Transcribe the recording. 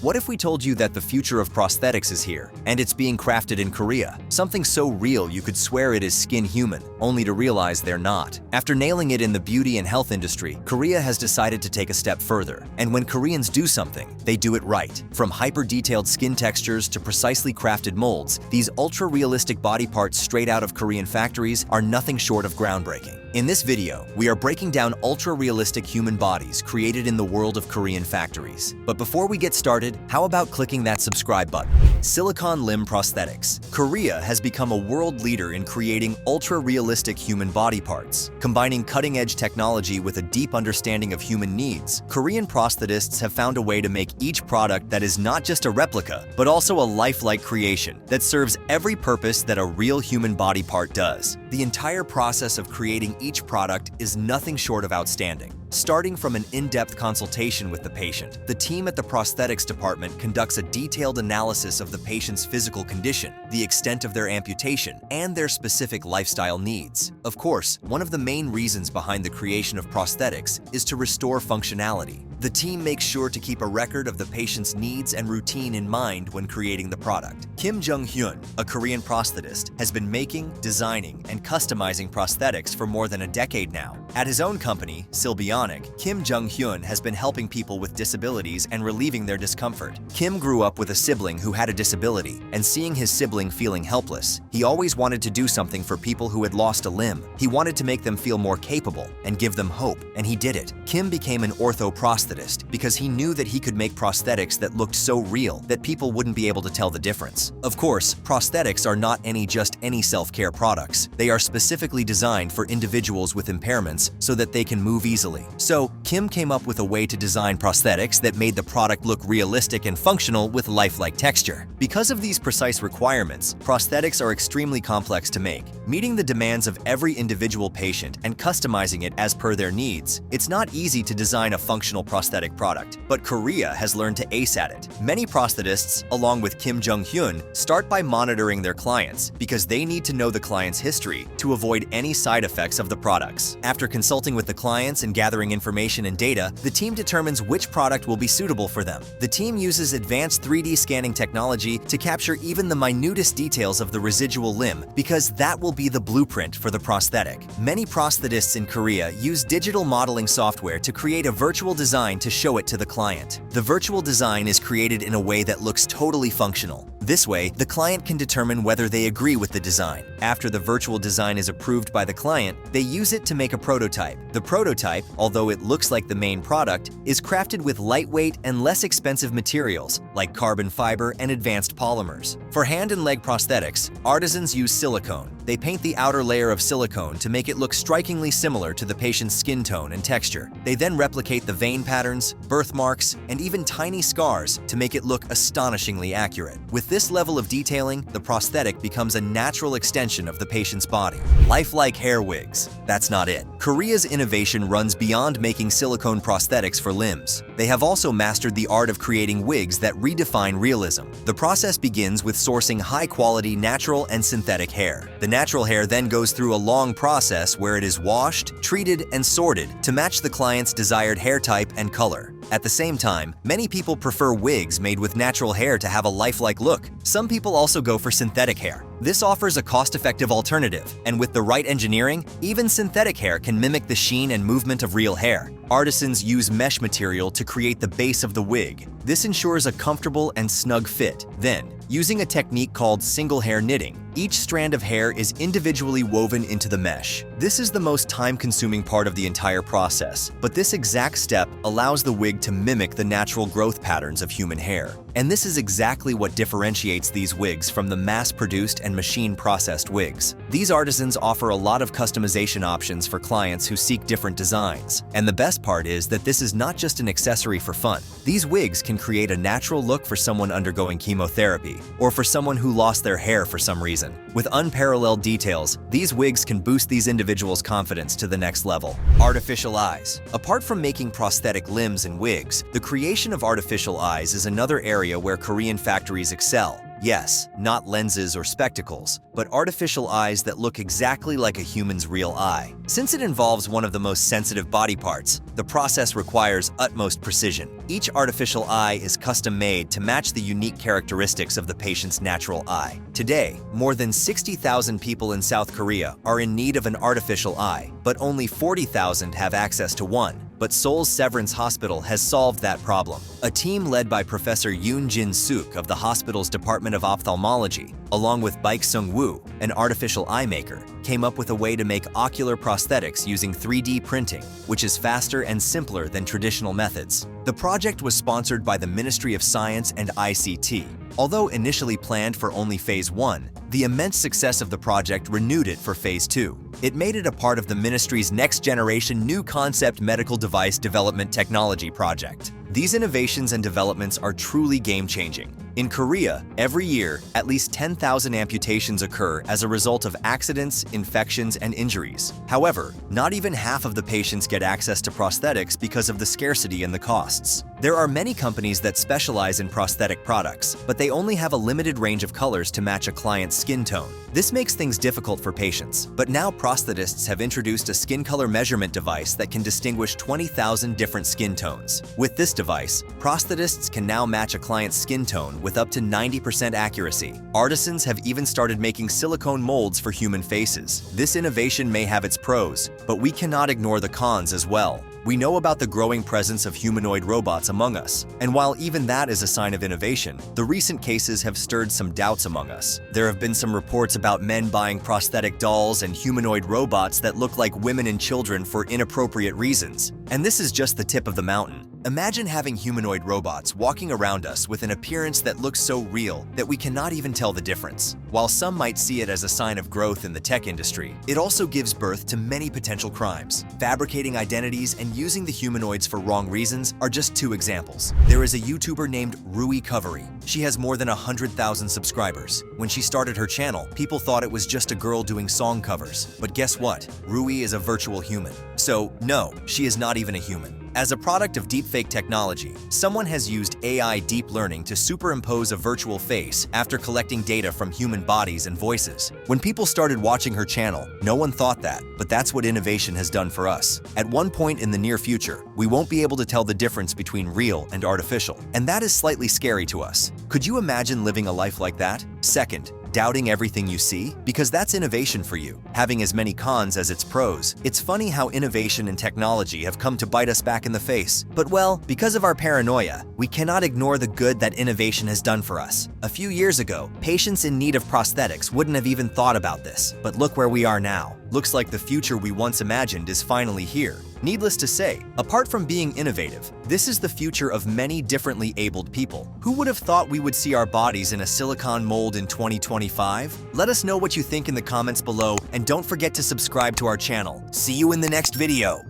What if we told you that the future of prosthetics is here, and it's being crafted in Korea? Something so real you could swear it is skin human, only to realize they're not. After nailing it in the beauty and health industry, Korea has decided to take a step further. And when Koreans do something, they do it right. From hyper-detailed skin textures to precisely crafted molds, these ultra-realistic body parts straight out of Korean factories are nothing short of groundbreaking. In this video, we are breaking down ultra-realistic human bodies created in the world of Korean factories. But before we get started, how about clicking that subscribe button? Silicone limb prosthetics. Korea has become a world leader in creating ultra-realistic human body parts. Combining cutting-edge technology with a deep understanding of human needs, Korean prosthetists have found a way to make each product that is not just a replica, but also a lifelike creation that serves every purpose that a real human body part does. The entire process of creating each product is nothing short of outstanding. Starting from an in-depth consultation with the patient, the team at the prosthetics department conducts a detailed analysis of the patient's physical condition, the extent of their amputation, and their specific lifestyle needs. Of course, one of the main reasons behind the creation of prosthetics is to restore functionality. The team makes sure to keep a record of the patient's needs and routine in mind when creating the product. Kim Jung-hyun, a Korean prosthetist, has been making, designing, and customizing prosthetics for more than a decade now. At his own company, Sylbionic, Kim Jung-hyun has been helping people with disabilities and relieving their discomfort. Kim grew up with a sibling who had a disability, and seeing his sibling feeling helpless, he always wanted to do something for people who had lost a limb. He wanted to make them feel more capable and give them hope, and he did it. Kim became an orthoprosthetist because he knew that he could make prosthetics that looked so real that people wouldn't be able to tell the difference. Of course, prosthetics are not just any self-care products. They are specifically designed for individuals with impairments so that they can move easily. So, Kim came up with a way to design prosthetics that made the product look realistic and functional with lifelike texture. Because of these precise requirements, prosthetics are extremely complex to make. Meeting the demands of every individual patient and customizing it as per their needs, it's not easy to design a functional prosthetic product, but Korea has learned to ace at it. Many prosthetists, along with Kim Jung-hyun, start by monitoring their clients because they need to know the client's history to avoid any side effects of the products. After consulting with the clients and gathering information and data, the team determines which product will be suitable for them. The team uses advanced 3D scanning technology to capture even the minutest details of the residual limb because that will be the blueprint for the prosthetic. Many prosthetists in Korea use digital modeling software to create a virtual design to show it to the client. The virtual design is created in a way that looks totally functional. This way, the client can determine whether they agree with the design. After the virtual design is approved by the client, they use it to make a prototype. The prototype, although it looks like the main product, is crafted with lightweight and less expensive materials like carbon fiber and advanced polymers. For hand and leg prosthetics, artisans use silicone. They paint the outer layer of silicone to make it look strikingly similar to the patient's skin tone and texture. They then replicate the vein patterns, birthmarks, and even tiny scars to make it look astonishingly accurate. With this level of detailing, the prosthetic becomes a natural extension of the patient's body. Lifelike hair wigs. That's not it. Korea's innovation runs beyond making silicone prosthetics for limbs. They have also mastered the art of creating wigs that redefine realism. The process begins with sourcing high-quality natural and synthetic hair. The natural hair then goes through a long process where it is washed, treated, and sorted to match the client's desired hair type and color. At the same time, many people prefer wigs made with natural hair to have a lifelike look. Some people also go for synthetic hair. This offers a cost-effective alternative, and with the right engineering, even synthetic hair can mimic the sheen and movement of real hair. Artisans use mesh material to create the base of the wig. This ensures a comfortable and snug fit. Then, using a technique called single hair knitting, each strand of hair is individually woven into the mesh. This is the most time-consuming part of the entire process, but this exact step allows the wig to mimic the natural growth patterns of human hair. And this is exactly what differentiates these wigs from the mass-produced and machine-processed wigs. These artisans offer a lot of customization options for clients who seek different designs. And the best part is that this is not just an accessory for fun. These wigs can create a natural look for someone undergoing chemotherapy, or for someone who lost their hair for some reason. With unparalleled details, these wigs can boost these individuals' confidence to the next level. Artificial eyes. Apart from making prosthetic limbs and wigs, the creation of artificial eyes is another area where Korean factories excel. Yes, not lenses or spectacles, but artificial eyes that look exactly like a human's real eye. Since it involves one of the most sensitive body parts, the process requires utmost precision. Each artificial eye is custom-made to match the unique characteristics of the patient's natural eye. Today, more than 60,000 people in South Korea are in need of an artificial eye, but only 40,000 have access to one. But Seoul's Severance Hospital has solved that problem. A team led by Professor Yoon Jin-suk of the hospital's Department of Ophthalmology, along with Baek Sung-woo, an artificial eye maker, came up with a way to make ocular prosthetics using 3D printing, which is faster and simpler than traditional methods. The project was sponsored by the Ministry of Science and ICT. Although initially planned for only Phase 1, the immense success of the project renewed it for Phase 2. It made it a part of the ministry's next-generation new concept medical device development technology project. These innovations and developments are truly game-changing. In Korea, every year, at least 10,000 amputations occur as a result of accidents, infections, and injuries. However, not even half of the patients get access to prosthetics because of the scarcity and the costs. There are many companies that specialize in prosthetic products, but they only have a limited range of colors to match a client's skin tone. This makes things difficult for patients, but now prosthetists have introduced a skin color measurement device that can distinguish 20,000 different skin tones. With this device, prosthetists can now match a client's skin tone with up to 90% accuracy. Artisans have even started making silicone molds for human faces. This innovation may have its pros, but we cannot ignore the cons as well. We know about the growing presence of humanoid robots among us, and while even that is a sign of innovation, the recent cases have stirred some doubts among us. There have been some reports about men buying prosthetic dolls and humanoid robots that look like women and children for inappropriate reasons. And this is just the tip of the mountain. Imagine having humanoid robots walking around us with an appearance that looks so real that we cannot even tell the difference. While some might see it as a sign of growth in the tech industry, it also gives birth to many potential crimes. Fabricating identities and using the humanoids for wrong reasons are just two examples. There is a YouTuber named Rui Covery. She has more than 100,000 subscribers. When she started her channel, people thought it was just a girl doing song covers. But guess what? Rui is a virtual human. So, no, she is not even a human. As a product of deepfake technology, someone has used AI deep learning to superimpose a virtual face after collecting data from human bodies and voices. When people started watching her channel, no one thought that, but that's what innovation has done for us. At one point in the near future, we won't be able to tell the difference between real and artificial, and that is slightly scary to us. Could you imagine living a life like that? Second, doubting everything you see? Because that's innovation for you, having as many cons as its pros. It's funny how innovation and technology have come to bite us back in the face. But well, because of our paranoia, we cannot ignore the good that innovation has done for us. A few years ago, patients in need of prosthetics wouldn't have even thought about this. But look where we are now. Looks like the future we once imagined is finally here. Needless to say, apart from being innovative, this is the future of many differently abled people. Who would have thought we would see our bodies in a silicone mold in 2025? Let us know what you think in the comments below, and don't forget to subscribe to our channel. See you in the next video!